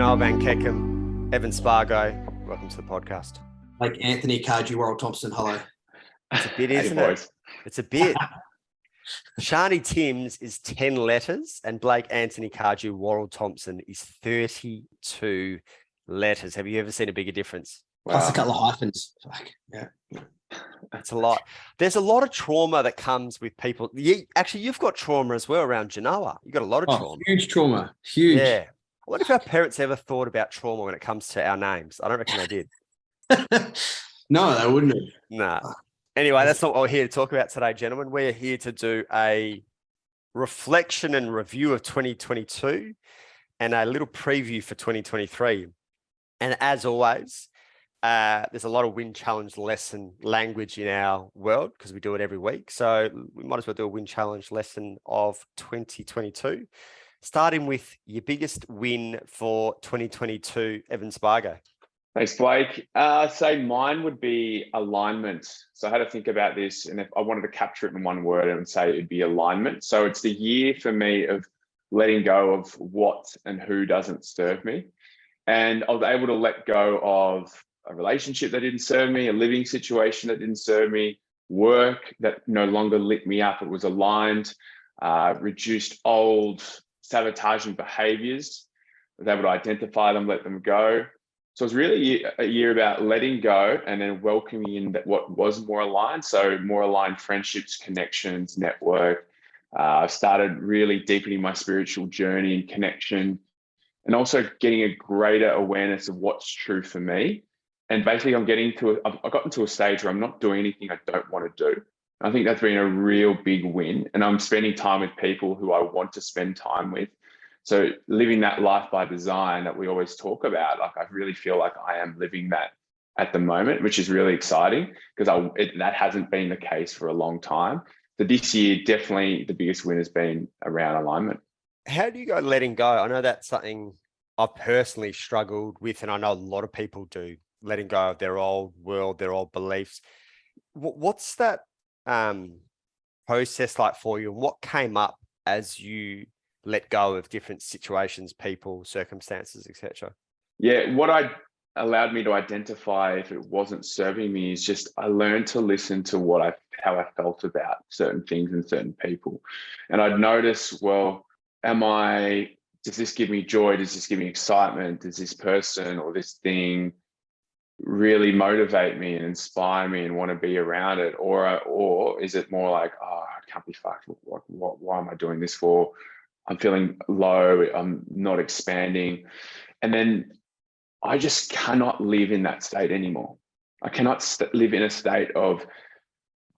Janoah van Kekem, Evan Spargo. Welcome to the podcast. Like Anthony Cardew, Worrell Thompson. Hello. It's a bit, isn't it? It's a bit. Shani Timms is 10 letters and Blake Anthony Cardew, Worrell Thompson is 32 letters. Have you ever seen a bigger difference? Wow. Plus a couple of hyphens. Yeah. That's a lot. There's a lot of trauma that comes with people. You've got trauma as well around Janoah. You've got a lot of trauma. Huge trauma. Huge. Yeah. I wonder if our parents ever thought about trauma when it comes to our names. I don't reckon they did. No, they wouldn't have. Nah. Anyway, that's not what we're here to talk about today, gentlemen. We're here to do a reflection and review of 2022 and a little preview for 2023. And as always, there's a lot of win challenge lesson language in our world because we do it every week. So we might as well do a win challenge lesson of 2022. Starting with your biggest win for 2022, Evan Spargo. Thanks, Blake. I'd say mine would be alignment. So I had to think about this, and if I wanted to capture it in one word, I would say it would be alignment. So it's the year for me of letting go of what and who doesn't serve me. And I was able to let go of a relationship that didn't serve me, a living situation that didn't serve me, work that no longer lit me up. It was aligned, reduced old sabotaging behaviors. I was able to identify them, let them go. So it's really a year about letting go and then welcoming in that what was more aligned. So more aligned friendships, connections, network. I've started really deepening my spiritual journey and connection, and also getting a greater awareness of what's true for me. And basically I've gotten to a stage where I'm not doing anything I don't want to do. I think that's been a real big win. And I'm spending time with people who I want to spend time with. So living that life by design that we always talk about, like I really feel like I am living that at the moment, which is really exciting because that hasn't been the case for a long time. So this year, definitely the biggest win has been around alignment. How do you go letting go? I know that's something I've personally struggled with, and I know a lot of people do, letting go of their old world, their old beliefs. What's that process like for you? And what came up as you let go of different situations, people, circumstances, etc.? Yeah, what allowed me to identify if it wasn't serving me is just I learned to listen to how I felt about certain things and certain people. And I'd notice, well, does this give me joy? Does this give me excitement? Does this person or this thing really motivate me and inspire me and want to be around it? Or is it more like, oh, I can't be fucked. Why am I doing this for? I'm feeling low. I'm not expanding. And then I just cannot live in that state anymore. I cannot live in a state of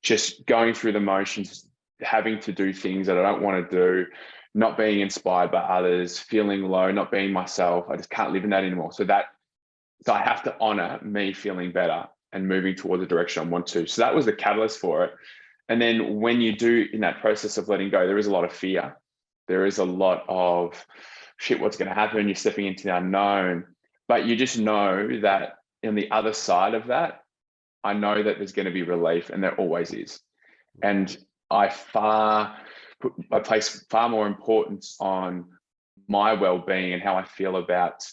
just going through the motions, having to do things that I don't want to do, not being inspired by others, feeling low, not being myself. I just can't live in that anymore. So I have to honor me feeling better and moving towards the direction I want to. So that was the catalyst for it. And then when you do in that process of letting go, there is a lot of fear. There is a lot of shit, what's going to happen? You're stepping into the unknown. But you just know that on the other side of that, I know that there's going to be relief, and there always is. And I place far more importance on my well-being and how I feel about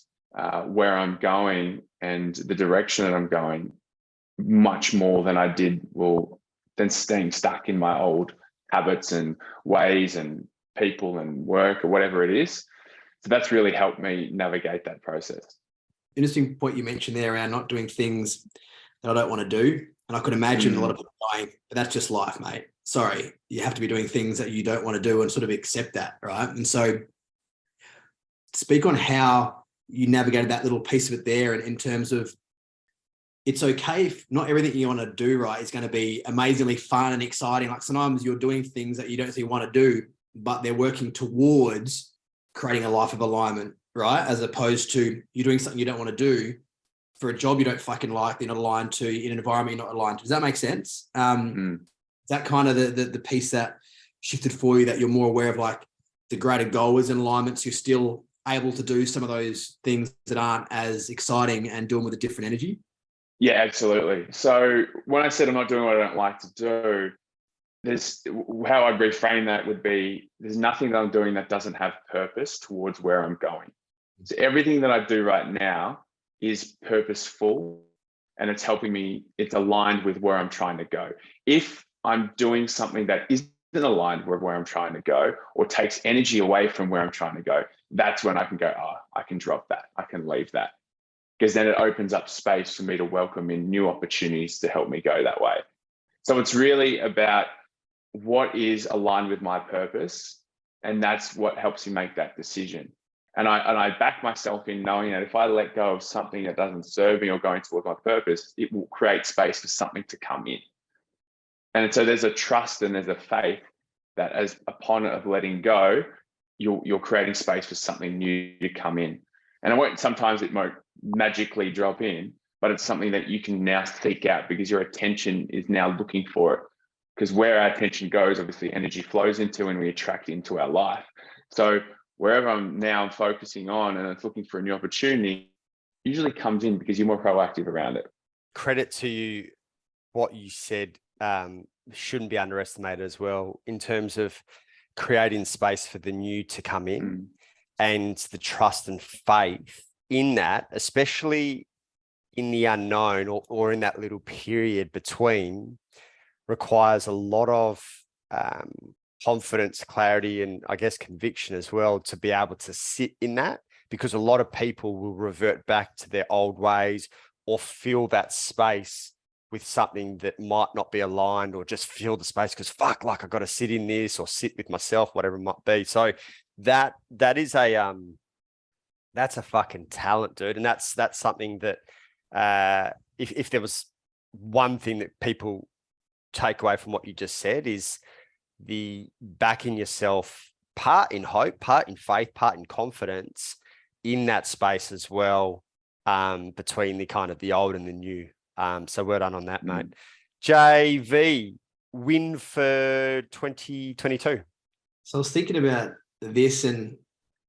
where I'm going and the direction that I'm going much more than I did, than staying stuck in my old habits and ways and people and work or whatever it is. So that's really helped me navigate that process. Interesting point you mentioned there around not doing things that I don't want to do. And I could imagine a lot of people going, but that's just life, mate. Sorry, you have to be doing things that you don't want to do and sort of accept that, right? And so speak on how you navigated that little piece of it there, and in terms of it's okay if not everything you want to do, right, is going to be amazingly fun and exciting. Like sometimes you're doing things that you don't really want to do, but they're working towards creating a life of alignment, right? As opposed to you're doing something you don't want to do for a job you don't fucking like, you're not aligned to, in an environment you're not aligned to. Does that make sense? Is that kind of the piece that shifted for you, that you're more aware of like the greater goal is in alignment, so you're still able to do some of those things that aren't as exciting and doing with a different energy? Yeah, absolutely. So when I said I'm not doing what I don't like to do, how I'd reframe that would be, there's nothing that I'm doing that doesn't have purpose towards where I'm going. So everything that I do right now is purposeful, and it's helping me, it's aligned with where I'm trying to go. If I'm doing something that isn't aligned with where I'm trying to go, or takes energy away from where I'm trying to go, that's when I can go, oh, I can drop that, I can leave that. Because then it opens up space for me to welcome in new opportunities to help me go that way. So it's really about what is aligned with my purpose, and that's what helps me make that decision. And I back myself in knowing that if I let go of something that doesn't serve me or going towards my purpose, it will create space for something to come in. And so there's a trust and there's a faith that as upon of letting go, you're creating space for something new to come in. And sometimes it won't magically drop in, but it's something that you can now seek out because your attention is now looking for it. Because where our attention goes, obviously energy flows into and we attract into our life. So wherever I'm now focusing on and it's looking for a new opportunity, usually comes in because you're more proactive around it. Credit to you, what you said shouldn't be underestimated as well in terms of creating space for the new to come in and the trust and faith in that, especially in the unknown or in that little period between, requires a lot of confidence, clarity, and I guess conviction as well to be able to sit in that, because a lot of people will revert back to their old ways or fill that space with something that might not be aligned, or just fill the space because fuck, like I got to sit in this or sit with myself, whatever it might be. So that is that's a fucking talent, dude. And that's something that if there was one thing that people take away from what you just said, is the backing yourself, part in hope, part in faith, part in confidence in that space as well, between the kind of the old and the new. So well done on that, mate. JV, win for 2022. So I was thinking about this, and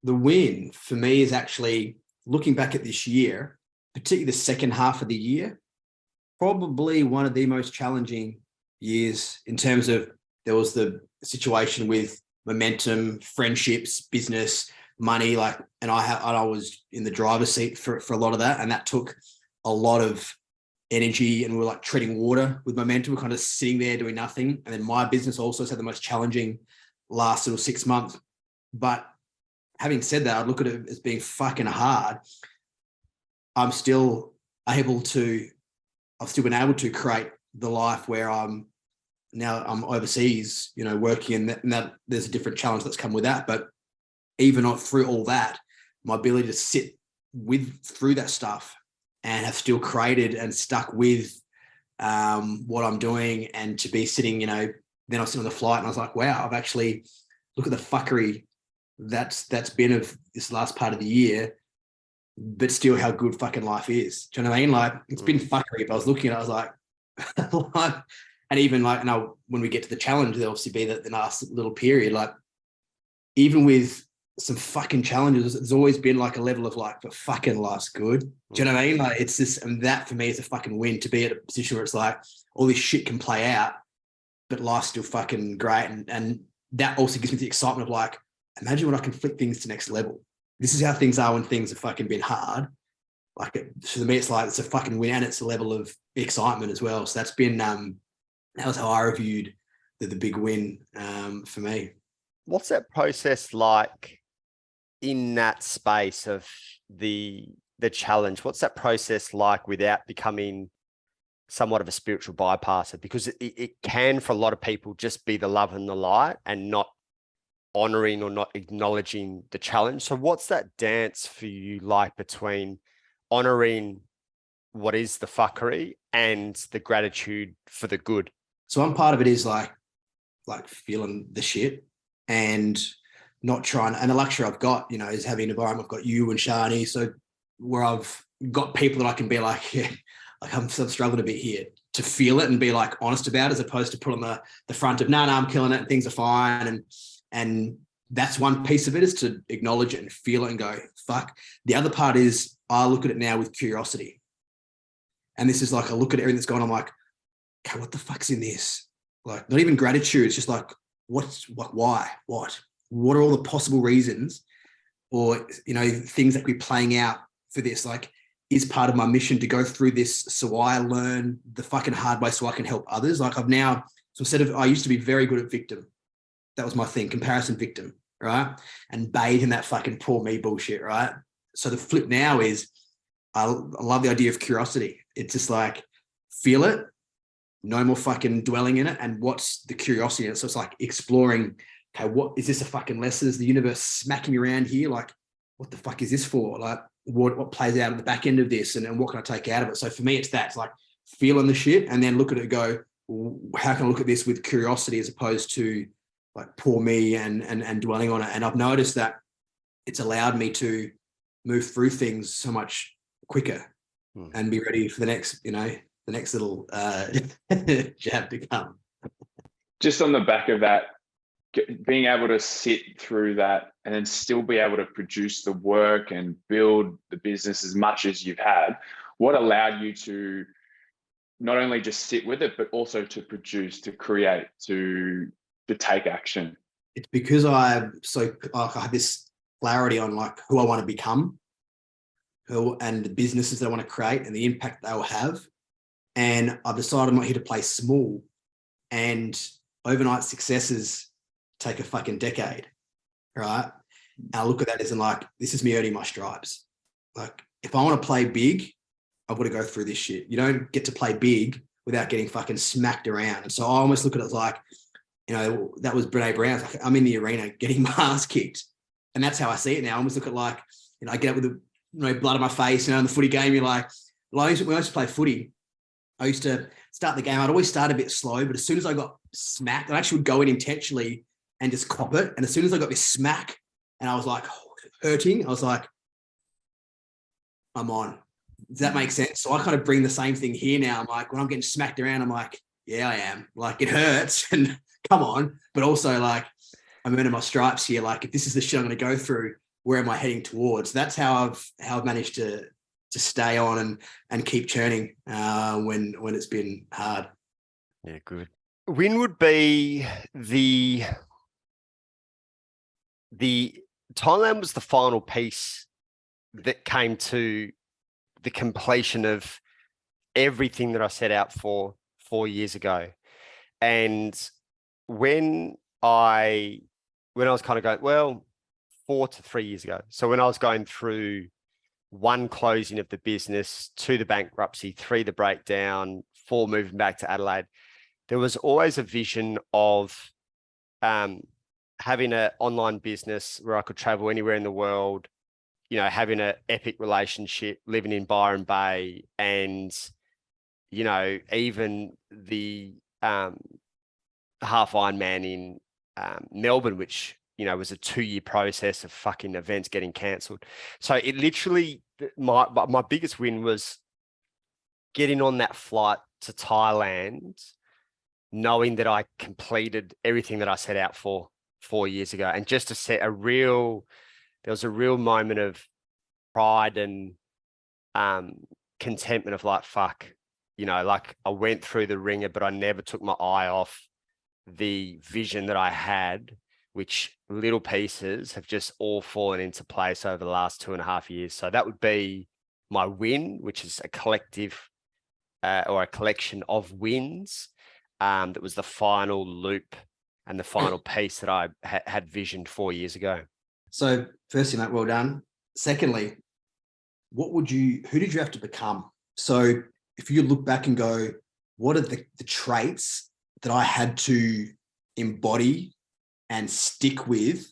the win for me is actually looking back at this year, particularly the second half of the year, probably one of the most challenging years in terms of there was the situation with momentum, friendships, business, money, and I was in the driver's seat for a lot of that. And that took a lot of energy, and we were like treading water with momentum. We're kind of sitting there doing nothing. And then my business also has had the most challenging last little 6 months. But having said that, I'd look at it as being fucking hard. I've still been able to create the life where I'm overseas, working, and that there's a different challenge that's come with that. But even through all that, my ability to sit through that stuff and have still created and stuck with what I'm doing, and to be sitting, then I was sitting on the flight and I was like, wow, I've actually, look at the fuckery that's been of this last part of the year, but still how good fucking life is. Do you know what I mean? Like, it's been fuckery, but I was looking at it, I was like, and even now when we get to the challenge, there'll obviously be the last little period, even with some fucking challenges, there's always been a level of but fucking life's good. Do you know what I mean? It's just, and that for me is a fucking win, to be at a position where it's all this shit can play out, but life's still fucking great. And that also gives me the excitement of imagine when I can flip things to next level. This is how things are when things have fucking been hard. For me, it's it's a fucking win, and it's a level of excitement as well. So that's been, that was how I reviewed the big win for me. What's that process like in that space of the challenge? What's that process like without becoming somewhat of a spiritual bypasser? Because it can, for a lot of people, just be the love and the light and not honoring or not acknowledging the challenge. So what's that dance for you like between honoring what is the fuckery and the gratitude for the good? So one part of it is feeling the shit and not trying, and the luxury I've got, is having an environment. I've got you and Shani, so where I've got people that I can be yeah, I'm struggling a bit here, to feel it and be honest about it, as opposed to put on the front of, no, I'm killing it and things are fine. And that's one piece of it, is to acknowledge it and feel it and go, fuck. The other part is I look at it now with curiosity. And this is I look at everything that's going on, okay, what the fuck's in this? Not even gratitude. It's just why? What are all the possible reasons or, you know, things that we're playing out for this, like, is part of my mission to go through this so I learn the fucking hard way so I can help others. Like so instead of, I used to be very good at victim. That was my thing, comparison victim, right? And bathe in that fucking poor me bullshit, right? So the flip now is, I love the idea of curiosity. It's just like, feel it, no more fucking dwelling in it. And what's the curiosity in it? So it's like exploring, okay, what is this a fucking lesson? Is the universe smacking me around here? Like, what the fuck is this for? Like, what plays out at the back end of this, and what can I take out of it? So for me, it's that. It's like feeling the shit and then look at it and go, how can I look at this with curiosity as opposed to like poor me and dwelling on it? And I've noticed that it's allowed me to move through things so much quicker and be ready for the next, you know, the next little jab to come. Just on the back of that, being able to sit through that and then still be able to produce the work and build the business as much as you've had, what allowed you to not only just sit with it, but also to produce, to create, to take action? It's because I have this clarity on like who I want to become, and the businesses that I want to create and the impact they will have. And I've decided I'm not here to play small, and overnight successes take a fucking decade, right? And I look at that as in like, this is me earning my stripes. Like, if I want to play big, I've got to go through this shit. You don't get to play big without getting fucking smacked around. And so I almost look at it as like, you know, that was Brene Brown. Like, I'm in the arena getting my ass kicked. And that's how I see it now. I almost look at like, you know, I get up with the, you know, blood on my face, you know, in the footy game, you're like, when I used to play footy, I used to start the game. I'd always start a bit slow, but as soon as I got smacked, I actually would go in intentionally and just cop it. And as soon as I got this smack and I was like hurting, I was like, I'm on. Does that make sense? So I kind of bring the same thing here now. I'm like, when I'm getting smacked around, I'm like, yeah, I am. Like, it hurts and come on. But also like, I'm earning my stripes here. Like, if this is the shit I'm going to go through, where am I heading towards? That's how I've managed to stay on and keep churning when it's been hard. Yeah, good. When would be Thailand was the final piece that came to the completion of everything that I set out for 4 years ago. And when I was kind of going, well, 4 to 3 years ago. So when I was going through 1 closing of the business, 2 the bankruptcy, 3 the breakdown, 4 moving back to Adelaide, there was always a vision of having an online business where I could travel anywhere in the world, you know, having an epic relationship, living in Byron Bay, and, you know, even the half Ironman in Melbourne, which, you know, was a 2-year process of fucking events getting cancelled. So it literally, my biggest win was getting on that flight to Thailand, knowing that I completed everything that I set out for 4 years ago. And just to set there was a real moment of pride and contentment of like, fuck, you know, like I went through the ringer, but I never took my eye off the vision that I had, which little pieces have just all fallen into place over the last 2.5 years. So that would be my win, which is a collective or a collection of wins. That was the final loop and the final piece that I had visioned 4 years ago. So firstly, mate, well done. Secondly, who did you have to become? So if you look back and go, what are the traits that I had to embody and stick with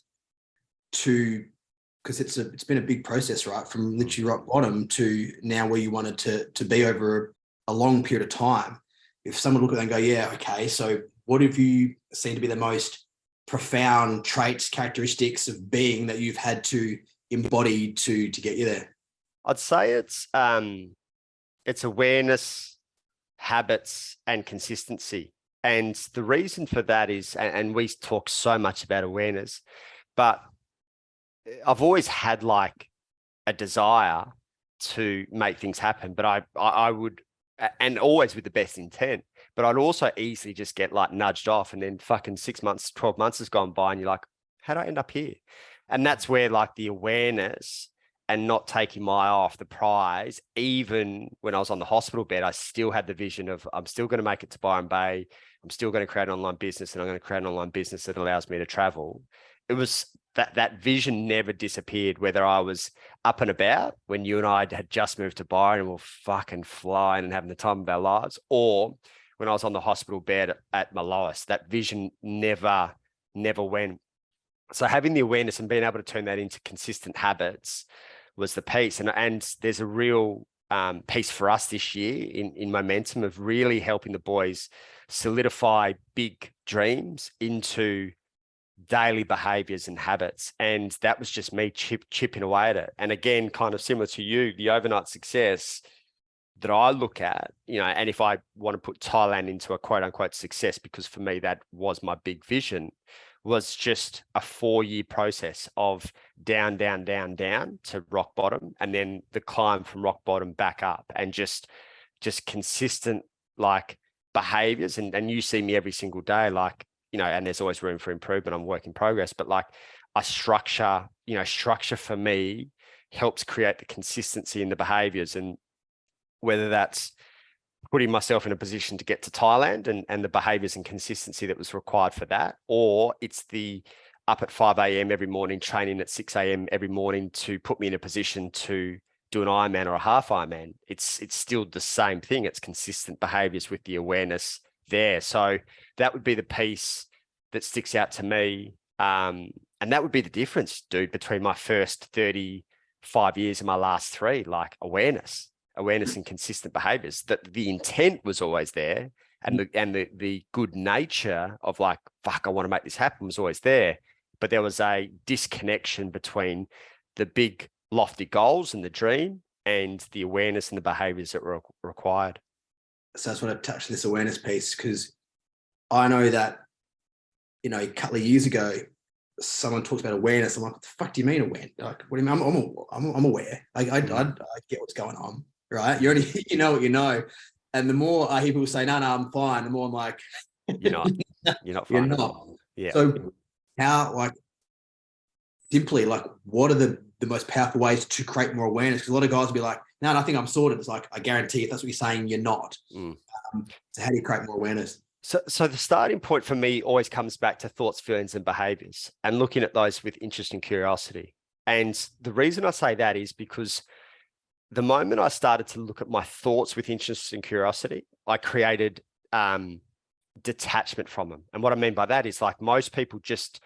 because it's been a big process, right? From literally rock bottom to now where you wanted to be over a long period of time. If someone look at that and go, yeah, okay, so what have you seen to be the most profound traits, characteristics of being that you've had to embody to get you there? I'd say it's awareness, habits, and consistency. And the reason for that is, and we talk so much about awareness, but I've always had like a desire to make things happen, but I would, and always with the best intent, but I'd also easily just get like nudged off, and then fucking 6 months, 12 months has gone by and you're like, how did I end up here? And that's where like the awareness and not taking my eye off the prize, even when I was on the hospital bed, I still had the vision of I'm still going to make it to Byron Bay. I'm still going to create an online business, and I'm going to create an online business that allows me to travel. It was that vision never disappeared, whether I was up and about when you and I had just moved to Byron and we're fucking flying and having the time of our lives, or when I was on the hospital bed at my lowest. That vision never went. So having the awareness and being able to turn that into consistent habits was the piece. And there's a real piece for us this year in MoMENtum of really helping the boys solidify big dreams into daily behaviors and habits. And that was just me chipping away at it. And again, kind of similar to you, the overnight success that I look at, and if I want to put Thailand into a quote unquote success, because for me, that was my big vision, was just a 4-year process of down to rock bottom, and then the climb from rock bottom back up, and just consistent like behaviors. And you see me every single day, like, and there's always room for improvement. I'm a work in progress, but like a structure for me helps create the consistency in the behaviors. And whether that's putting myself in a position to get to Thailand and the behaviors and consistency that was required for that, or it's the up at 5 a.m. every morning, training at 6 a.m. every morning to put me in a position to do an Ironman or a half Ironman. It's still the same thing. It's consistent behaviors with the awareness there. So that would be the piece that sticks out to me. And that would be the difference, dude, between my first 35 years and my last 3, like awareness and consistent behaviors. That the intent was always there, and the good nature of like, fuck, I want to make this happen was always there. But there was a disconnection between the big lofty goals and the dream and the awareness and the behaviors that were required. So I just want to touch this awareness piece, because I know that, a couple of years ago, someone talks about awareness. I'm like, what the fuck do you mean awareness? Like, what do you mean? I'm aware. Like, I get what's going on, right? You only, what you know. And the more I hear people say, no, I'm fine, the more I'm like, you're not fine. You're not. Yeah. So how, like, simply, like, what are the most powerful ways to create more awareness? Because a lot of guys will be like, no, I think I'm sorted. It's like, I guarantee if that's what you're saying, you're not. So how do you create more awareness? So the starting point for me always comes back to thoughts, feelings, and behaviors, and looking at those with interest and curiosity. And the reason I say that is because the moment I started to look at my thoughts with interest and curiosity, I created detachment from them. And what I mean by that is, like, most people just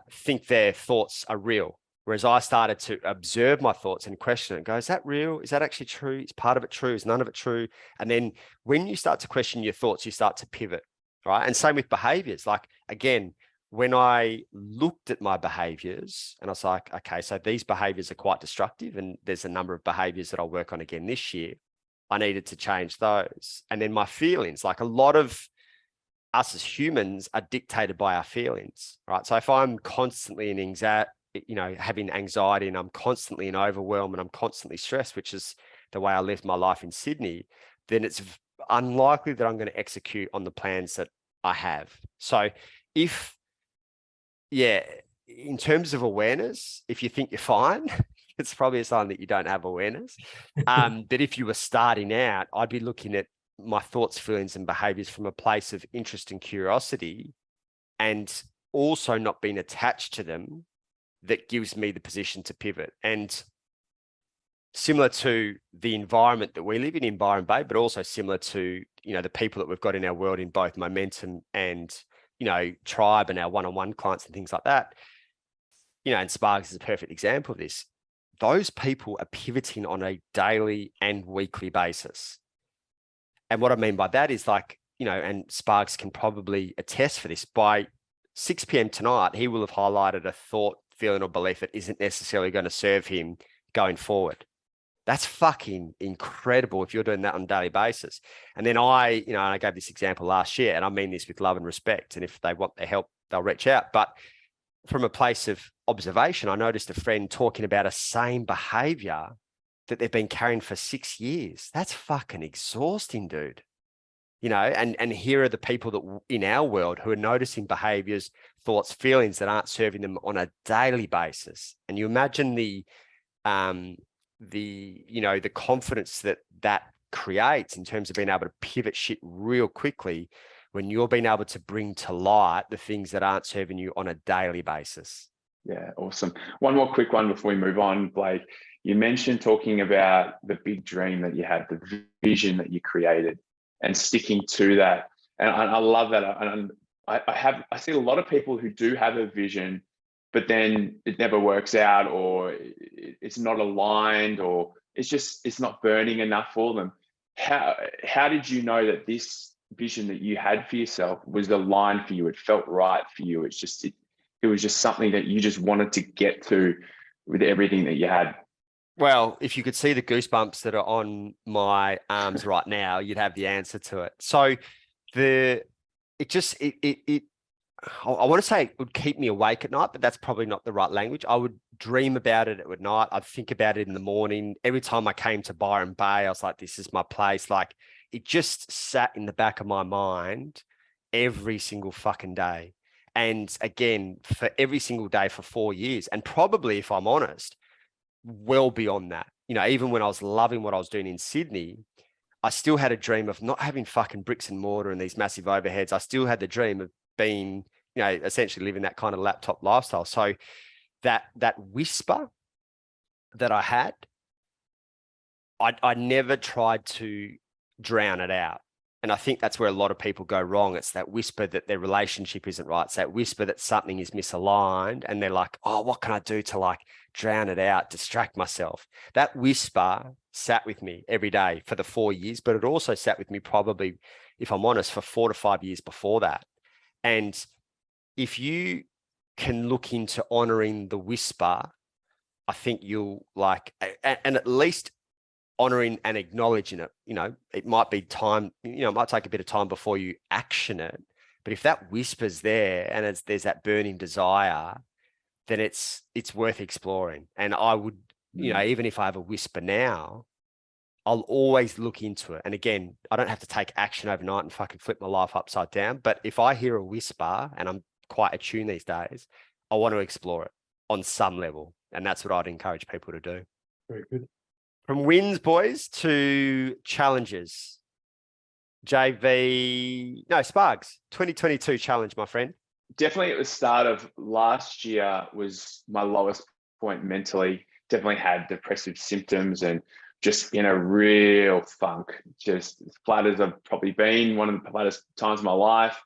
think their thoughts are real. Whereas I started to observe my thoughts and question it and go, is that real? Is that actually true? Is part of it true? Is none of it true? And then when you start to question your thoughts, you start to pivot, right? And same with behaviors. Like, again, when I looked at my behaviors and I was like, okay, so these behaviors are quite destructive, and there's a number of behaviors that I'll work on again this year. I needed to change those. And then my feelings, like, a lot of us as humans are dictated by our feelings, right? So if I'm constantly in having anxiety, and I'm constantly in overwhelm, and I'm constantly stressed, which is the way I lived my life in Sydney, then it's unlikely that I'm going to execute on the plans that I have. So in terms of awareness, if you think you're fine, it's probably a sign that you don't have awareness. But if you were starting out, I'd be looking at my thoughts, feelings, and behaviors from a place of interest and curiosity, and also not being attached to them. That gives me the position to pivot. And similar to the environment that we live in Byron Bay, but also similar to, the people that we've got in our world in both MoMENtum and, Tribe and our one-on-one clients and things like that, and Spargo is a perfect example of this. Those people are pivoting on a daily and weekly basis. And what I mean by that is, like, and Spargo can probably attest for this, by 6 p.m. tonight, he will have highlighted a thought, feeling, or belief that isn't necessarily going to serve him going forward. That's fucking incredible if you're doing that on a daily basis. And then I gave this example last year, and I mean this with love and respect. And if they want their help, they'll reach out. But from a place of observation, I noticed a friend talking about a same behavior that they've been carrying for 6 years. That's fucking exhausting, dude. and here are the people that in our world who are noticing behaviors, thoughts, feelings that aren't serving them on a daily basis. And you imagine the confidence that creates in terms of being able to pivot shit real quickly when you're being able to bring to light the things that aren't serving you on a daily basis. Yeah, awesome. One more quick one before we move on, Blake. You mentioned talking about the big dream that you had, the vision that you created, and sticking to that. And I love that. And I see a lot of people who do have a vision, but then it never works out, or it's not aligned, or it's not burning enough for them. How did you know that this vision that you had for yourself was aligned for you? It felt right for you. It was just something that you just wanted to get to with everything that you had. Well, if you could see the goosebumps that are on my arms right now, you'd have the answer to it. So I want to say it would keep me awake at night, but that's probably not the right language. I would dream about it at night. I'd think about it in the morning. Every time I came to Byron Bay, I was like, this is my place. Like, it just sat in the back of my mind every single fucking day. And again, for every single day for 4 years. And probably, if I'm honest, well beyond that. Even when I was loving what I was doing in Sydney, I still had a dream of not having fucking bricks and mortar and these massive overheads. I still had the dream of being, essentially living that kind of laptop lifestyle. So that whisper that I had, I never tried to drown it out. And I think that's where a lot of people go wrong. It's that whisper that their relationship isn't right. It's that whisper that something is misaligned. And they're like, oh, what can I do to drown it out, distract myself? That whisper sat with me every day for the 4 years, but it also sat with me probably, if I'm honest, for 4 to 5 years before that. And if you can look into honoring the whisper, I think you'll and at least honoring and acknowledging it. It might be time, it might take a bit of time before you action it. But if that whisper's there and there's that burning desire, then it's worth exploring. And I would, even if I have a whisper now, I'll always look into it. And again, I don't have to take action overnight and fucking flip my life upside down. But if I hear a whisper, and I'm quite attuned these days, I want to explore it on some level. And that's what I'd encourage people to do. Very good. From wins, boys, to challenges. Spargs, 2022 challenge, my friend. Definitely at the start of last year was my lowest point mentally. Definitely had depressive symptoms and just in a real funk, just as flat as I've probably been, one of the flattest times of my life.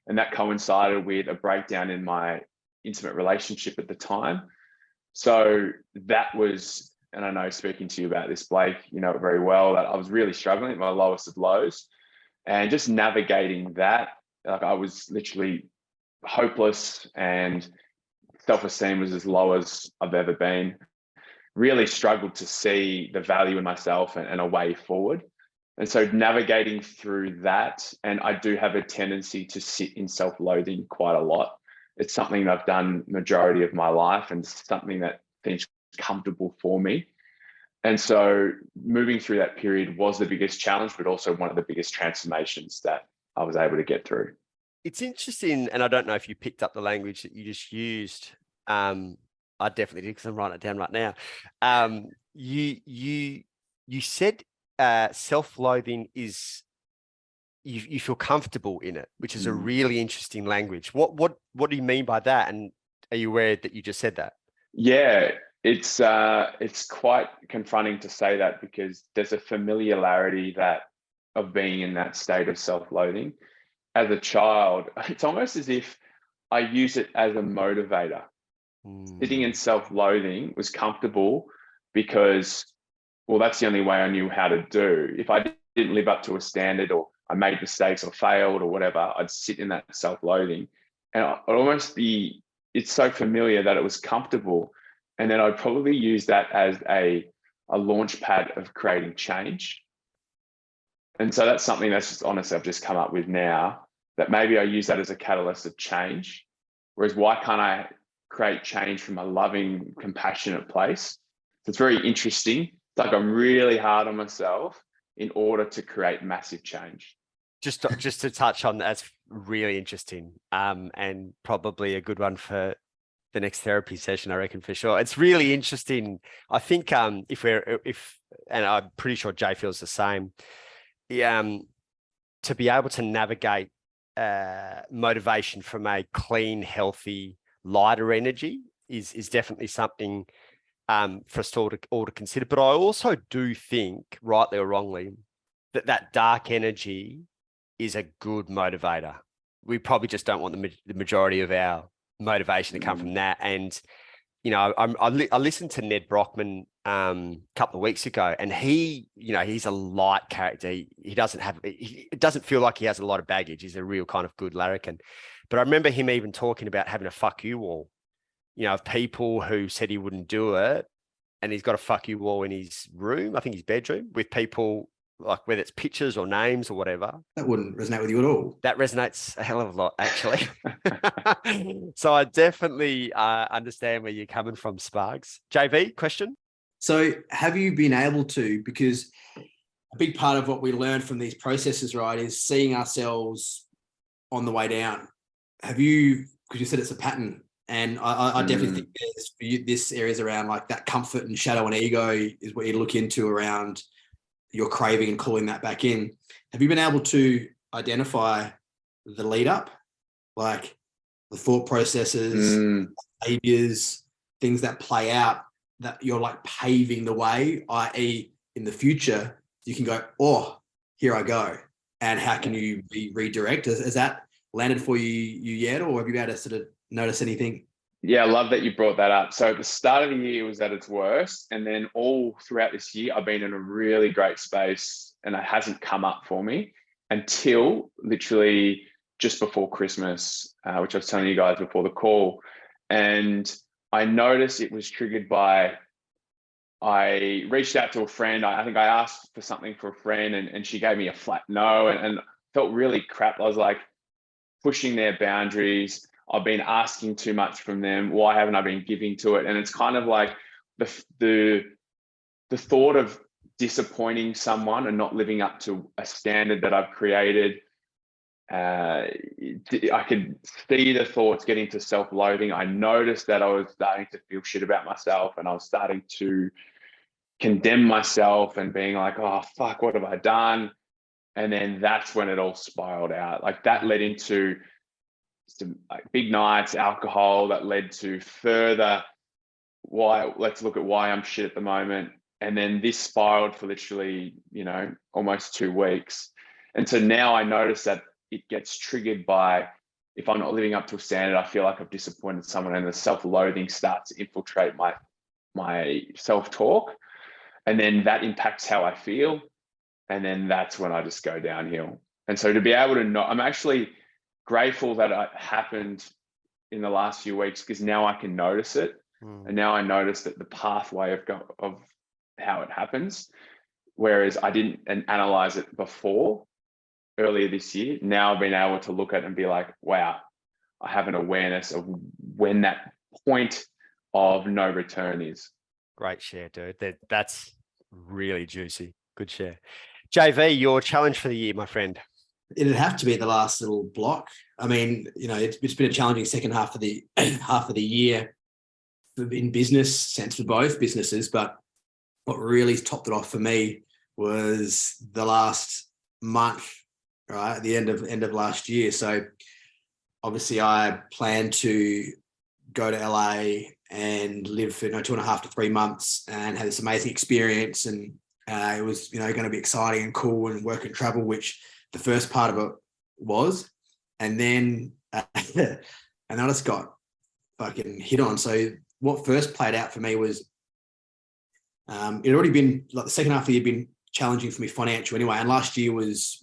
And that coincided with a breakdown in my intimate relationship at the time. So that was, and I know speaking to you about this, Blake, you know it very well, that I was really struggling at my lowest of lows, and just navigating that. I was literally hopeless, and self-esteem was as low as I've ever been. Really struggled to see the value in myself and a way forward. And so navigating through that, and I do have a tendency to sit in self-loathing quite a lot. It's something that I've done majority of my life, and something that seems comfortable for me. And so moving through that period was the biggest challenge, but also one of the biggest transformations that I was able to get through. It's interesting, and I don't know if you picked up the language that you just used. I definitely did, because I'm writing it down right now. You said self-loathing is you feel comfortable in it, which is a really interesting language. What do you mean by that? And are you aware that you just said that? Yeah, it's quite confronting to say that, because there's a familiarity of being in that state of self-loathing. As a child, it's almost as if I use it as a motivator. Sitting in self-loathing was comfortable because, well, that's the only way I knew how to do. If I didn't live up to a standard, or I made mistakes or failed or whatever, I'd sit in that self-loathing, and I'd almost be, it's so familiar that it was comfortable. And then I'd probably use that as a launch pad of creating change. And so that's something that's just, honestly, I've just come up with now, that maybe I use that as a catalyst of change. Whereas why can't I create change from a loving, compassionate place? So it's very interesting. It's like I'm really hard on myself in order to create massive change. just to touch on that's really interesting, and probably a good one for the next therapy session, I reckon, for sure. It's really interesting. I think and I'm pretty sure Jay feels the same. To be able to navigate motivation from a clean, healthy, lighter energy is definitely something for us all to consider. But I also do think, rightly or wrongly, that dark energy is a good motivator. We probably just don't want the majority of our motivation to come from that. And I listened to Ned Brockman a couple of weeks ago, and he's a light character. It doesn't feel like he has a lot of baggage. He's a real kind of good larrikin. But I remember him even talking about having a fuck you wall, of people who said he wouldn't do it, and he's got a fuck you wall in his room, I think his bedroom, with people, like whether it's pictures or names or whatever. That wouldn't resonate with you at all. That resonates a hell of a lot, actually. So I definitely understand where you're coming from, Spargs. JV, question? So have you been able to, because a big part of what we learn from these processes, right, is seeing ourselves on the way down. Have you, because you said it's a pattern, and I definitely think there's, for you, this area's around like that comfort and shadow and ego is what you look into around your craving and calling that back in. Have you been able to identify the lead up, like the thought processes, behaviors, things that play out that you're like paving the way, i.e. in the future, you can go, oh, here I go. And how can you redirect? Has that landed for you yet? Or have you been able to sort of notice anything? Yeah, I love that you brought that up. So at the start of the year, it was at its worst. And then all throughout this year, I've been in a really great space, and it hasn't come up for me until literally just before Christmas, which I was telling you guys before the call. And I noticed it was triggered by, I reached out to a friend. I think I asked for something for a friend, and she gave me a flat no, and felt really crap. I was like pushing their boundaries. I've been asking too much from them. Why haven't I been giving to it? And it's kind of like the thought of disappointing someone and not living up to a standard that I've created. I could see the thoughts getting to self-loathing. I noticed that I was starting to feel shit about myself, and I was starting to condemn myself and being like, oh, fuck, what have I done? And then that's when it all spiraled out. Like that led into some like big nights, alcohol, that led to further let's look at why I'm shit at the moment. And then this spiraled for literally, almost 2 weeks. And so now I notice that it gets triggered by, if I'm not living up to a standard, I feel like I've disappointed someone, and the self-loathing starts to infiltrate my self-talk. And then that impacts how I feel. And then that's when I just go downhill. And so to be able to know, I'm actually grateful that it happened in the last few weeks, because now I can notice it. And now I notice that the pathway of how it happens, whereas I didn't analyze it before earlier this year. Now I've been able to look at it and be like, wow, I have an awareness of when that point of no return is. Great share, dude. That's really juicy. Good share. JV, your challenge for the year, my friend. It'd have to be the last little block. I mean, it's been a challenging second half of the year in business sense for both businesses, but what really topped it off for me was the last month, right at the end of last year. So obviously I planned to go to LA and live for 2.5 to 3 months and have this amazing experience, and it was going to be exciting and cool and work and travel, which the first part of it was, and then and I just got fucking hit on. So what first played out for me was it had already been like the second half of the year been challenging for me financially anyway, and last year was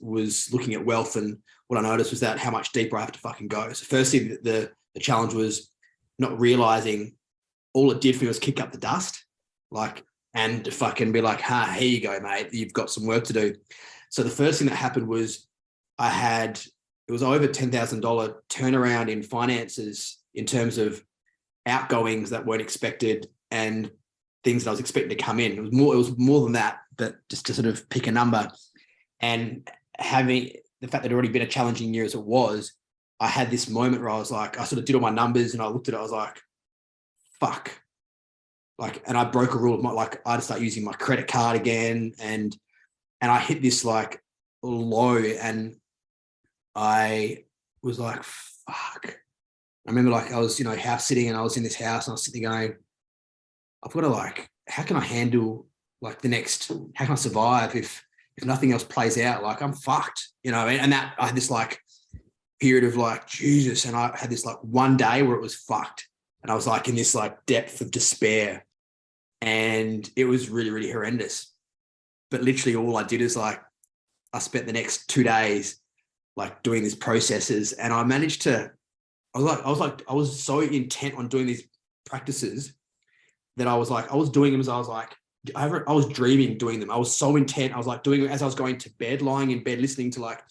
looking at wealth, and what I noticed was that how much deeper I have to fucking go. So firstly, the challenge was not realizing all it did for me was kick up the dust, and fucking be like, here you go, mate, you've got some work to do. So the first thing that happened was it was over $10,000 turnaround in finances in terms of outgoings that weren't expected and things that I was expecting to come in. It was more than that, but just to sort of pick a number, and having the fact that it had already been a challenging year as it was, I had this moment where I was like, I sort of did all my numbers and I looked at it, I was like, fuck. Like, and I broke a rule of my, like, I had to start using my credit card again. And I hit this like low and I was like, fuck. I remember like I was, house sitting and I was in this house and I was sitting going, I've got to like, how can I handle like how can I survive if nothing else plays out? Like I'm fucked, and that I had this like period of like, Jesus. And I had this like one day where it was fucked. And I was like in this like depth of despair and it was really, really horrendous. But literally all I did is like, I spent the next 2 days like doing these processes and I managed to, I was so intent on doing these practices that I was doing them as I was like, I was dreaming doing them. I was so intent. I was like doing it as I was going to bed, lying in bed, listening to like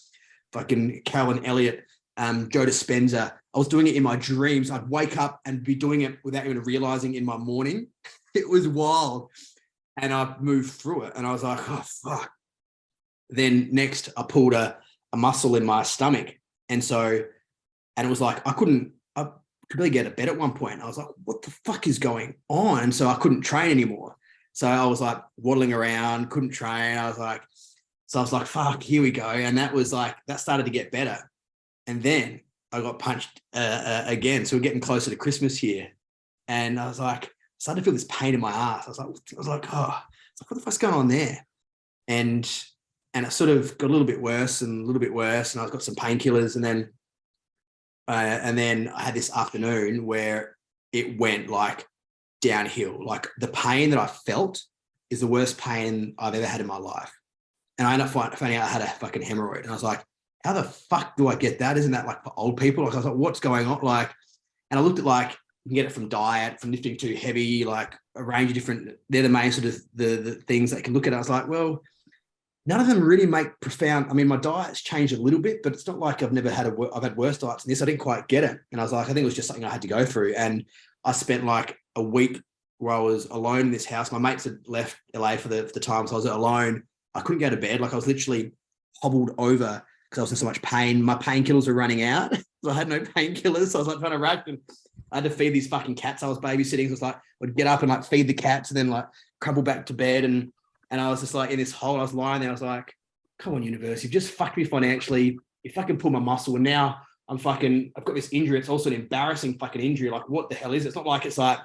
fucking Carolyn Elliott, Joe Dispenza. I was doing it in my dreams. I'd wake up and be doing it without even realizing in my morning. It was wild. And I moved through it and I was like, oh, fuck. Then next I pulled a muscle in my stomach. And it was like, I could really get out of bed at one point. I was like, what the fuck is going on? And so I couldn't train anymore. So I was like waddling around, couldn't train. I was like, fuck, here we go. And that was like, that started to get better. And then I got punched again. So we're getting closer to Christmas here. And I was like, started to feel this pain in my ass. I was like, what the fuck's going on there? And it sort of got a little bit worse and I got some painkillers. And then I had this afternoon where it went like downhill. Like the pain that I felt is the worst pain I've ever had in my life. And I ended up finding out I had a fucking hemorrhoid. And I was like, how the fuck do I get that? Isn't that like for old people? Like I was like, what's going on? Like, and I looked at like, you can get it from diet, from lifting too heavy, like a range of different, they're the main sort of the things that you can look at. I was like, well, none of them really make profound. I mean, my diet's changed a little bit, but it's not like I've had worse diets than this. I didn't quite get it. And I was like, I think it was just something I had to go through. And I spent like a week where I was alone in this house. My mates had left LA for the time. So I was alone. I couldn't go to bed. Like I was literally hobbled over because I was in so much pain. My painkillers were running out. So I had no painkillers. So I was like trying to rack and I had to feed these fucking cats I was babysitting. So it was like, I'd get up and like feed the cats and then like crumble back to bed. And I was just like in this hole. I was lying there. I was like, come on, universe. You've just fucked me financially. You fucking pulled my muscle. And now I've got this injury. It's also an embarrassing fucking injury. Like, what the hell is it? It's not like it's like,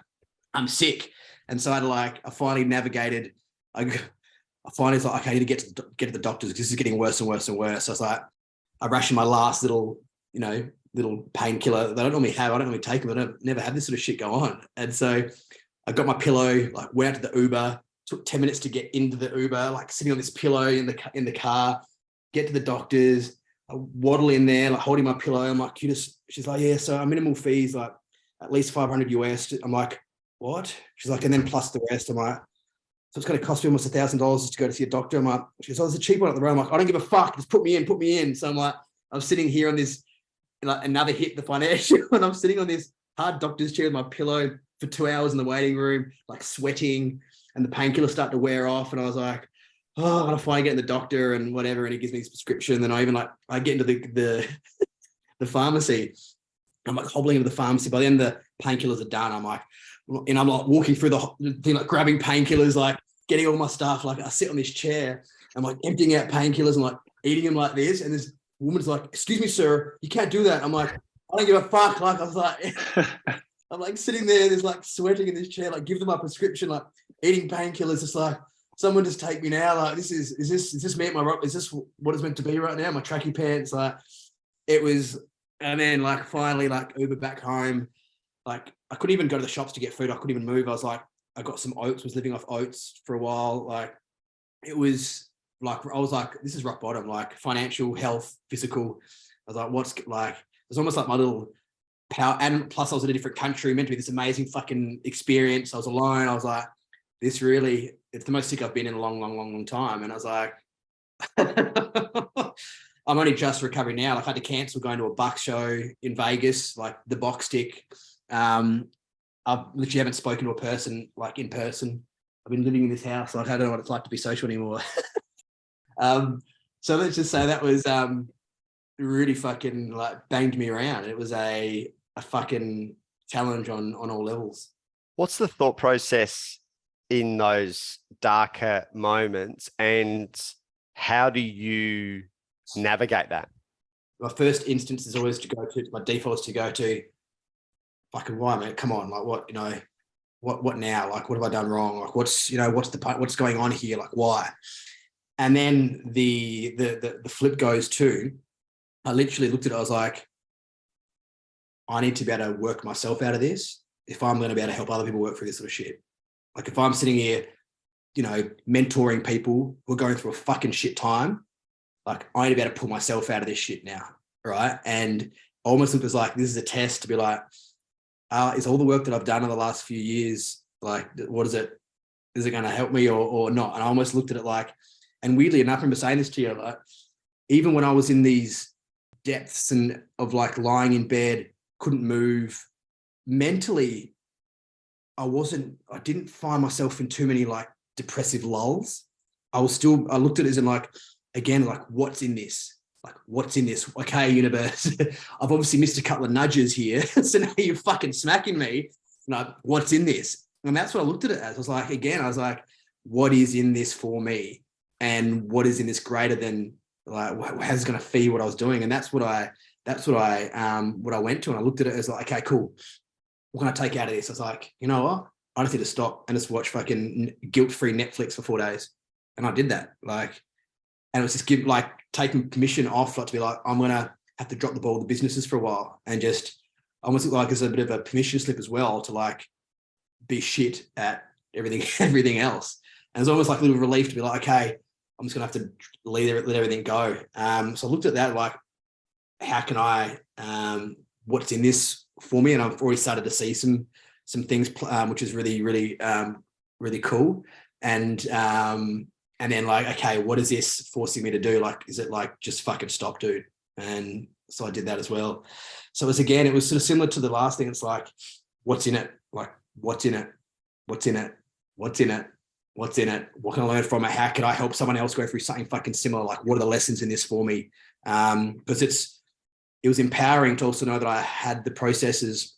I'm sick. And so I finally navigated. I finally was like, okay, I need to get to the doctors because this is getting worse and worse and worse. So I was like, I rationed my last little painkiller that I don't normally have. I don't normally take them. I don't never have this sort of shit go on. And so I got my pillow, like went out to the Uber, took 10 minutes to get into the Uber, like sitting on this pillow in the car, get to the doctors, I waddle in there, like holding my pillow. I'm like, she's like, yeah, so our minimal fees, like at least $500 US. I'm like, what? She's like, and then plus the rest. I'm like, so it's going to cost me almost $1,000 just to go to see a doctor. I'm like, she goes, oh, there's a cheap one at the road. I'm like, I don't give a fuck. Just put me in. So I'm like, I'm sitting here on this, like another hit the financial, and I'm sitting on this hard doctor's chair with my pillow for 2 hours in the waiting room, like sweating, and the painkillers start to wear off. And I was like, oh, I'm going to finally get in the doctor and whatever. And he gives me his prescription. Then I get into the pharmacy. I'm like hobbling into the pharmacy. By the end, the painkillers are done. I'm like walking through the thing, like grabbing painkillers, like getting all my stuff. Like I sit on this chair. I'm like emptying out painkillers and like eating them like this. And this woman's like, excuse me, sir, you can't do that. I'm like, I don't give a fuck. Like I was like, I'm like sitting there, there's like sweating in this chair, like give them my prescription, like eating painkillers. It's like, someone just take me now. Like is this me at my rock? Is this what it's meant to be right now? My tracky pants, like it was. And then like finally like Uber back home. Like I couldn't even go to the shops to get food. I couldn't even move. I was like, I got some oats, was living off oats for a while. Like it was like, I was like, this is rock bottom, like financial, health, physical. I was like, what's like, it was almost like my little power. And plus I was in a different country, meant to be this amazing fucking experience. I was alone. I was like, it's the most sick I've been in a long time. And I was like, I'm only just recovering now. Like I had to cancel going to a Buck show in Vegas, like the Box Stick. I literally haven't spoken to a person like in person. I've been living in this house. Like I don't know what it's like to be social anymore. So let's just say that was really fucking like banged me around. It was a fucking challenge on all levels. What's the thought process in those darker moments, and how do you navigate that? My first instance is always to go to, my default is to go to, fucking why, mate? Come on, like what, what now? Like, what have I done wrong? Like, what's going on here? Like, why? And then the flip goes to, I literally looked at it, I was like, I need to be able to work myself out of this if I'm going to be able to help other people work through this sort of shit. Like if I'm sitting here, mentoring people who are going through a fucking shit time, like I need to be able to pull myself out of this shit now, right? And I almost looked as like, this is a test to be like, is all the work that I've done in the last few years, like, what is it? Is it going to help me or not? And I almost looked at it like, and weirdly enough, I remember saying this to you, like, even when I was in these depths and of like lying in bed, couldn't move, mentally, I didn't find myself in too many like depressive lulls. I looked at it as in like, again, like what's in this? Like, what's in this? Okay, universe, I've obviously missed a couple of nudges here. So now you're fucking smacking me. Like, what's in this? And that's what I looked at it as. I was like, what is in this for me? And what is in this greater than like, how's it going to feed what I was doing? And that's what I went to. And I looked at it as like, okay, cool. What can I take out of this? I was like, you know what? I just need to stop and just watch fucking guilt-free Netflix for 4 days. And I did that. Like, and it was just taking permission off, like to be like, I'm going to have to drop the ball with the businesses for a while and just almost look like it's a bit of a permission slip as well to like be shit at everything else. And it's almost like a little relief to be like, okay, I'm just going to have to let everything go. So I looked at that like, how can I, what's in this for me? And I've already started to see some things, which is really, really, really cool. And then like, okay, what is this forcing me to do? Like, is it like, just fucking stop, dude? And so I did that as well. So it was sort of similar to the last thing. It's like, what's in it? Like, what's in it? What's in it? What's in it? What's in it? What can I learn from it? How can I help someone else go through something fucking similar? Like, what are the lessons in this for me? Because it was empowering to also know that I had the processes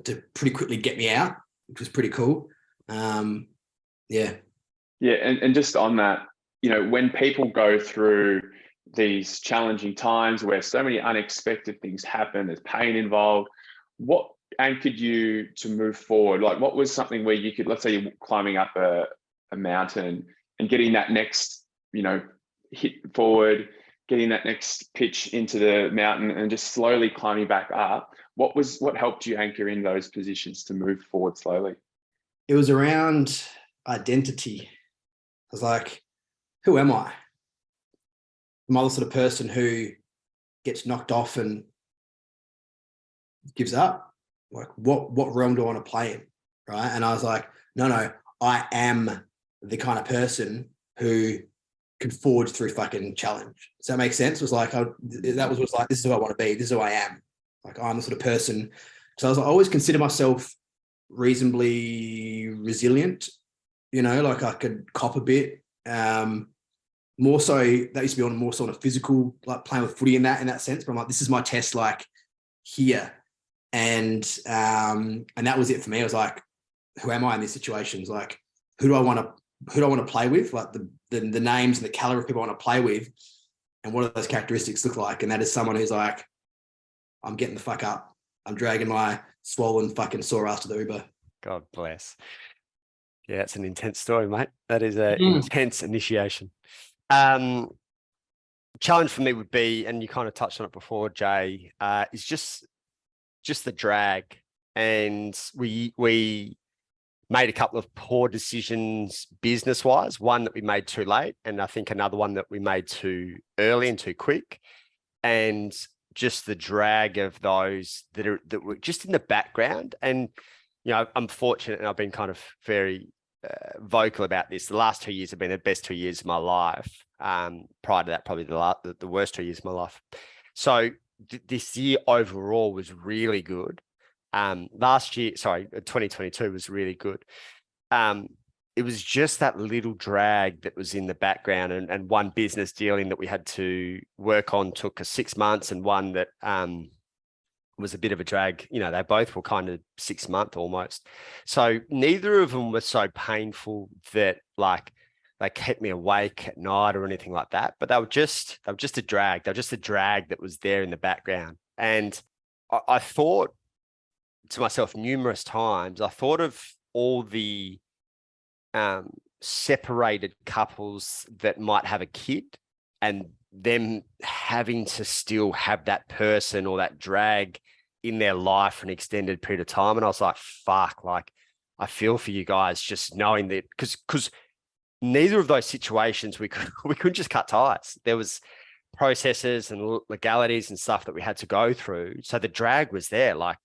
to pretty quickly get me out, which was pretty cool. Yeah. Yeah. And just on that, when people go through these challenging times where so many unexpected things happen, there's pain involved, what anchored you to move forward? Like, what was something where you could, let's say you're climbing up a mountain and getting that next, hit forward, getting that next pitch into the mountain and just slowly climbing back up. What helped you anchor in those positions to move forward slowly? It was around identity. I was like, who am I? Am I the sort of person who gets knocked off and gives up? Like, what realm do I want to play in? Right. And I was like, no, I am the kind of person who can forge through fucking challenge. Does that make sense? It was like, this is who I want to be. This is who I am. Like, I'm the sort of person. So I always consider myself reasonably resilient, like I could cop a bit. More so, that used to be more so on a physical, like playing with footy in that sense. But I'm like, this is my test, like here. And that was it for me. I was like, who am I in these situations? Like, who do I want to play with? Like the names and the caliber of people I want to play with, and what do those characteristics look like? And that is someone who's like, I'm getting the fuck up. I'm dragging my swollen fucking sore ass to the Uber. God bless. Yeah, it's an intense story, mate. That is an intense initiation. Challenge for me would be, and you kind of touched on it before, Jay, is just the drag. And we made a couple of poor decisions business-wise, one that we made too late, and I think another one that we made too early and too quick. And just the drag of those that were just in the background. And, I'm fortunate, and I've been kind of very vocal about this. The last 2 years have been the best 2 years of my life. Prior to that, probably the worst 2 years of my life. So this year overall was really good. 2022 was really good. It it was just that little drag that was in the background, and one business dealing that we had to work on took us 6 months, and one that was a bit of a drag. You know, they both were kind of 6 month almost. So neither of them were so painful that like they kept me awake at night or anything like that. But they were just a drag. They were just a drag that was there in the background. And I thought to myself numerous times, I thought of all the separated couples that might have a kid and them having to still have that person or that drag in their life for an extended period of time. And I was like, fuck, like I feel for you guys, just knowing that, because neither of those situations we couldn't just cut ties. There was processes and legalities and stuff that we had to go through. So the drag was there. Like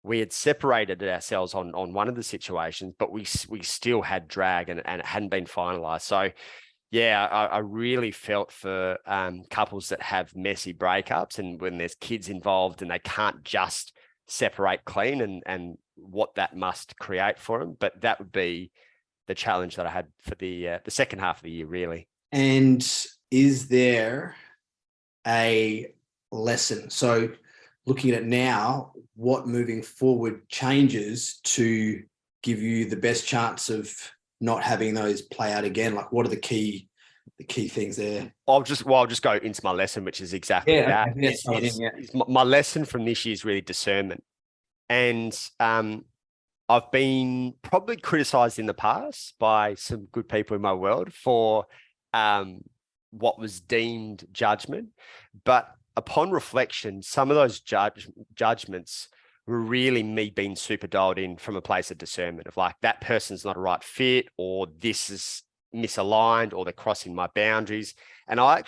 we had separated ourselves on one of the situations, but we still had drag and it hadn't been finalized. So yeah, I really felt for couples that have messy breakups and when there's kids involved and they can't just separate clean and what that must create for them. But that would be the challenge that I had for the second half of the year, really. And is there a lesson? So looking at it now, what moving forward changes to give you the best chance of not having those play out again? Like what are the key things there? I'll just go into my lesson, which is exactly that. Okay. My lesson from this year is really discernment. And I've been probably criticized in the past by some good people in my world for what was deemed judgment. But upon reflection, some of those judgments were really me being super dialed in from a place of discernment of like, that person's not a right fit, or this is misaligned, or they're crossing my boundaries. And I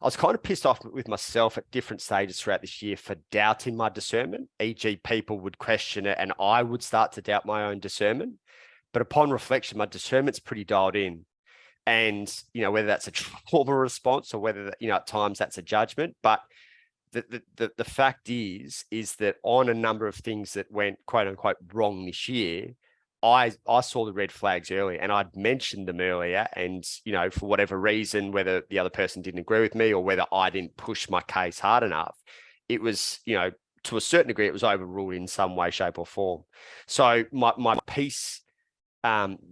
was kind of pissed off with myself at different stages throughout this year for doubting my discernment, e.g. people would question it and I would start to doubt my own discernment. But upon reflection, my discernment's pretty dialed in. And, you know, whether that's a trauma response or whether, you know, at times that's a judgment. But the fact is that on a number of things that went quote unquote wrong this year, I saw the red flags early and I'd mentioned them earlier. And, you know, for whatever reason, whether the other person didn't agree with me or whether I didn't push my case hard enough, it was, you know, to a certain degree, it was overruled in some way, shape or form. So my piece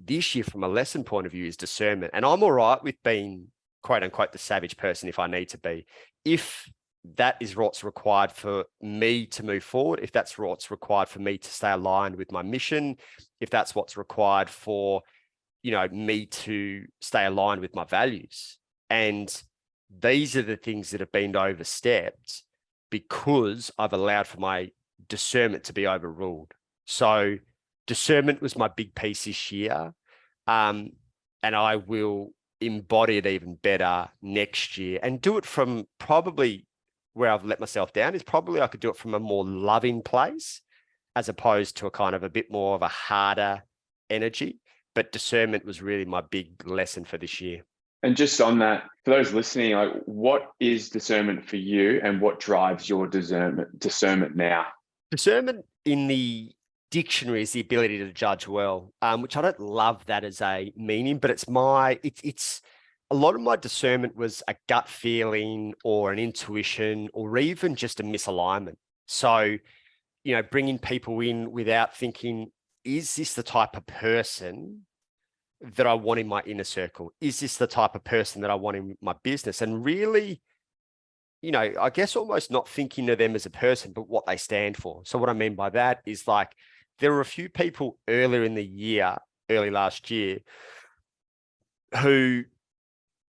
this year from a lesson point of view is discernment. And I'm all right with being quote unquote the savage person if I need to be. If that is what's required for me to move forward, if that's what's required for me to stay aligned with my mission, if that's what's required for, you know, me to stay aligned with my values. And these are the things that have been overstepped because I've allowed for my discernment to be overruled. So discernment was my big piece this year. And I will embody it even better next year and do it from probably where I've let myself down is probably I could do it from a more loving place as opposed to a kind of a bit more of a harder energy. But discernment was really my big lesson for this year. And just on that, for those listening, like what is discernment for you and what drives your discernment now? Discernment in the dictionary is the ability to judge well, which I don't love that as a meaning, but it's a lot of my discernment was a gut feeling or an intuition or even just a misalignment. So, you know, bringing people in without thinking, is this the type of person that I want in my inner circle? Is this the type of person that I want in my business? And really, you know, I guess almost not thinking of them as a person, but what they stand for. So what I mean by that is like, there were a few people early last year, who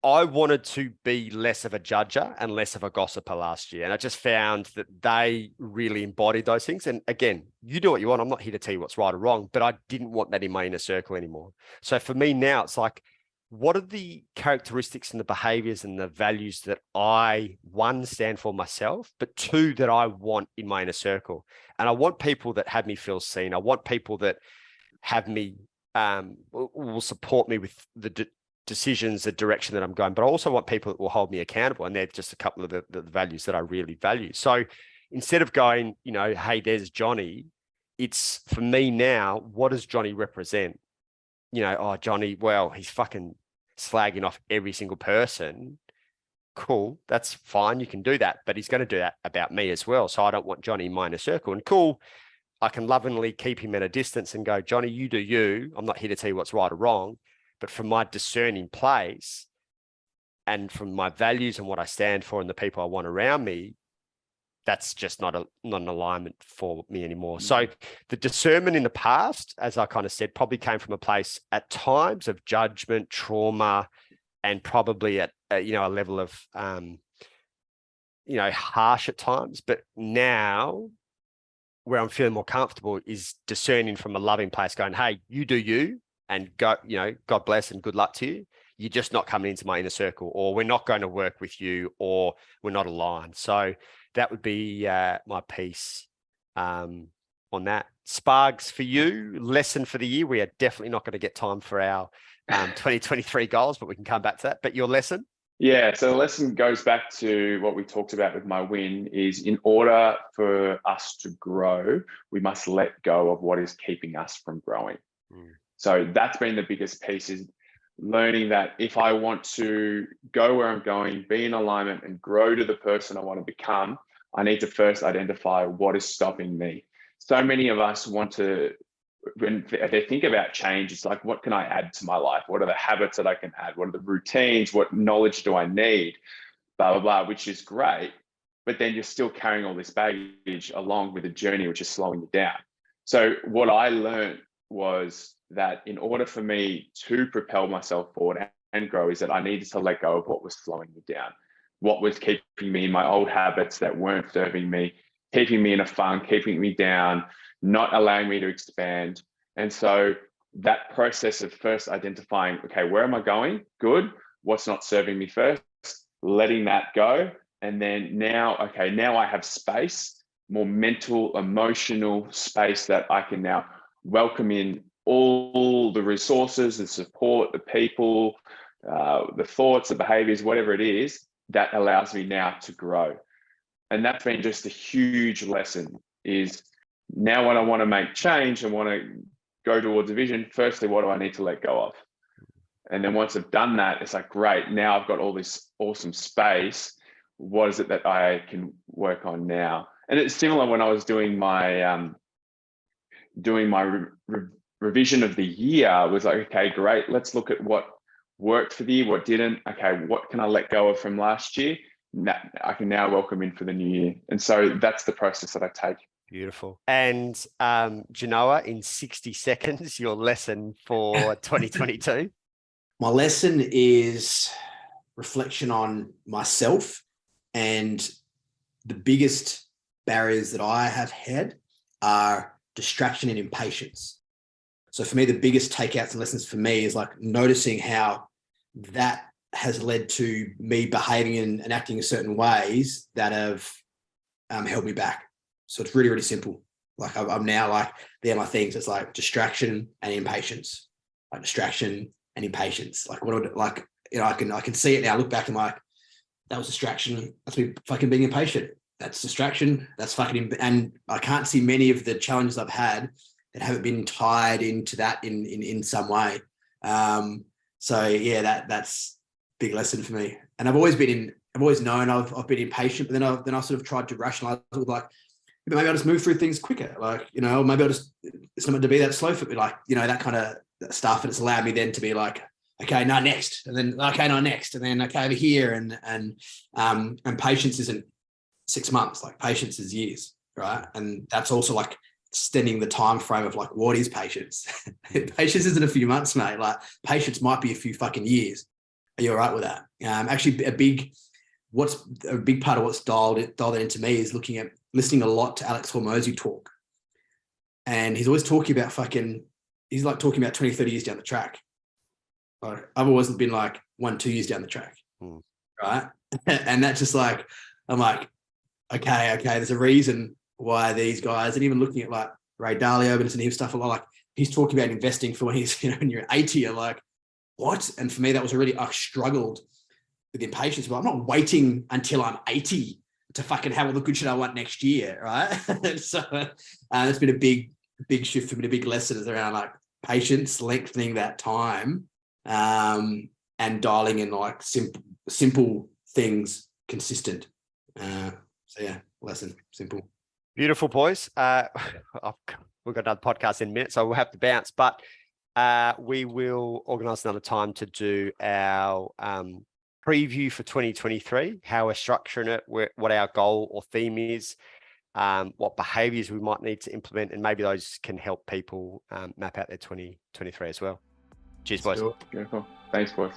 I wanted to be less of a judger and less of a gossiper last year. And I just found that they really embodied those things. And again, you do what you want. I'm not here to tell you what's right or wrong, but I didn't want that in my inner circle anymore. So for me now, it's like, what are the characteristics and the behaviors and the values that I, one, stand for myself, but two, that I want in my inner circle? And I want people that have me feel seen. I want people that have me, will support me with the decisions, the direction that I'm going, but I also want people that will hold me accountable. And they're just a couple of the values that I really value. So instead of going, you know, hey, there's Johnny, it's for me now, what does Johnny represent? oh, Johnny, well, he's fucking slagging off every single person. Cool, that's fine. You can do that, but he's going to do that about me as well. So I don't want Johnny in my inner circle. And cool, I can lovingly keep him at a distance and go, Johnny, you do you. I'm not here to tell you what's right or wrong, but from my discerning place and from my values and what I stand for and the people I want around me, that's just not an alignment for me anymore. So the discernment in the past, as I kind of said, probably came from a place at times of judgment, trauma, and probably at a level of harsh at times. But now where I'm feeling more comfortable is discerning from a loving place, going, hey, you do you, and go, God bless and good luck to you. You're just not coming into my inner circle, or we're not going to work with you, or we're not aligned. So that would be my piece on that. Spargs, for you, lesson for the year. We are definitely not going to get time for our 2023 goals, but we can come back to that. But your lesson? Yeah, so the lesson goes back to what we talked about with my win is, in order for us to grow, we must let go of what is keeping us from growing. So that's been the biggest piece, is learning that if I want to go where I'm going, be in alignment and grow to the person I want to become, I need to first identify what is stopping me. So many of us want to, when they think about change, it's like, what can I add to my life? What are the habits that I can add? What are the routines? What knowledge do I need? Blah, blah, blah, which is great. But then you're still carrying all this baggage along with the journey, which is slowing you down. So what I learned was that in order for me to propel myself forward and grow, is that I needed to let go of what was slowing me down, what was keeping me in my old habits that weren't serving me, keeping me in a funk, keeping me down, not allowing me to expand. And so that process of first identifying, okay, where am I going? Good. What's not serving me first? Letting that go. And then now I have space, more mental, emotional space that I can now welcome in all the resources, the support, the people, the thoughts, the behaviors, whatever it is, that allows me now to grow. And that's been just a huge lesson, is now when I want to make change and want to go towards a vision, firstly, what do I need to let go of? And then once I've done that, it's like, great, now I've got all this awesome space. What is it that I can work on now? And it's similar when I was doing my revision of the year. I was like, okay, great, let's look at what worked for the year, what didn't. Okay, what can I let go of from last year? I can now welcome in for the new year. And so that's the process that I take. Beautiful. And Janoah, in 60 seconds, your lesson for 2022? My lesson is reflection on myself, and the biggest barriers that I have had are distraction and impatience. So for me, the biggest takeouts and lessons for me is like noticing how that has led to me behaving and acting in certain ways that have held me back. So it's really, really simple. Like I'm now like, they're my things. It's like distraction and impatience, like distraction and impatience. Like I can see it now. I look back and I'm like, that was distraction. That's me fucking being impatient. That's distraction. That's fucking, and I can't see many of the challenges I've had that haven't been tied into that in some way. So yeah, that's big lesson for me. And I've always known I've been impatient, but then I sort of tried to rationalize it with like, maybe I'll just move through things quicker. Like, maybe it's not meant to be that slow for me, like, that kind of stuff. And it's allowed me then to be like, okay, no, next. And then, okay, no, next. And then, okay, over here. And patience isn't 6 months, like patience is years, right? And that's also like extending the time frame of like, what is patience? Patience isn't a few months, mate. Like patience might be a few fucking years. Are you all right with that? Actually, a big part of what's dialed into me is listening a lot to Alex Hormozy talk. And he's always talking about he's like talking about 20, 30 years down the track. Like, I've always been like 1-2 years down the track, right? And that's just like, I'm like, okay, there's a reason why these guys, and even looking at like Ray Dalio and listening to him stuff a lot, like he's talking about investing for when he's, when you're 80, you're like, what? And for me, that was I struggled with impatience, but I'm not waiting until I'm 80 to fucking have all the good shit I want next year, right? So it's been a big shift for me, a big lesson is around like patience, lengthening that time, and dialing in like simple things, consistent. So yeah, lesson, simple. Beautiful, boys. We've got another podcast in a minute, so we'll have to bounce, but we will organise another time to do our preview for 2023, how we're structuring it, what our goal or theme is, what behaviours we might need to implement, and maybe those can help people map out their 2023 as well. Cheers, boys. Beautiful. Thanks, boys.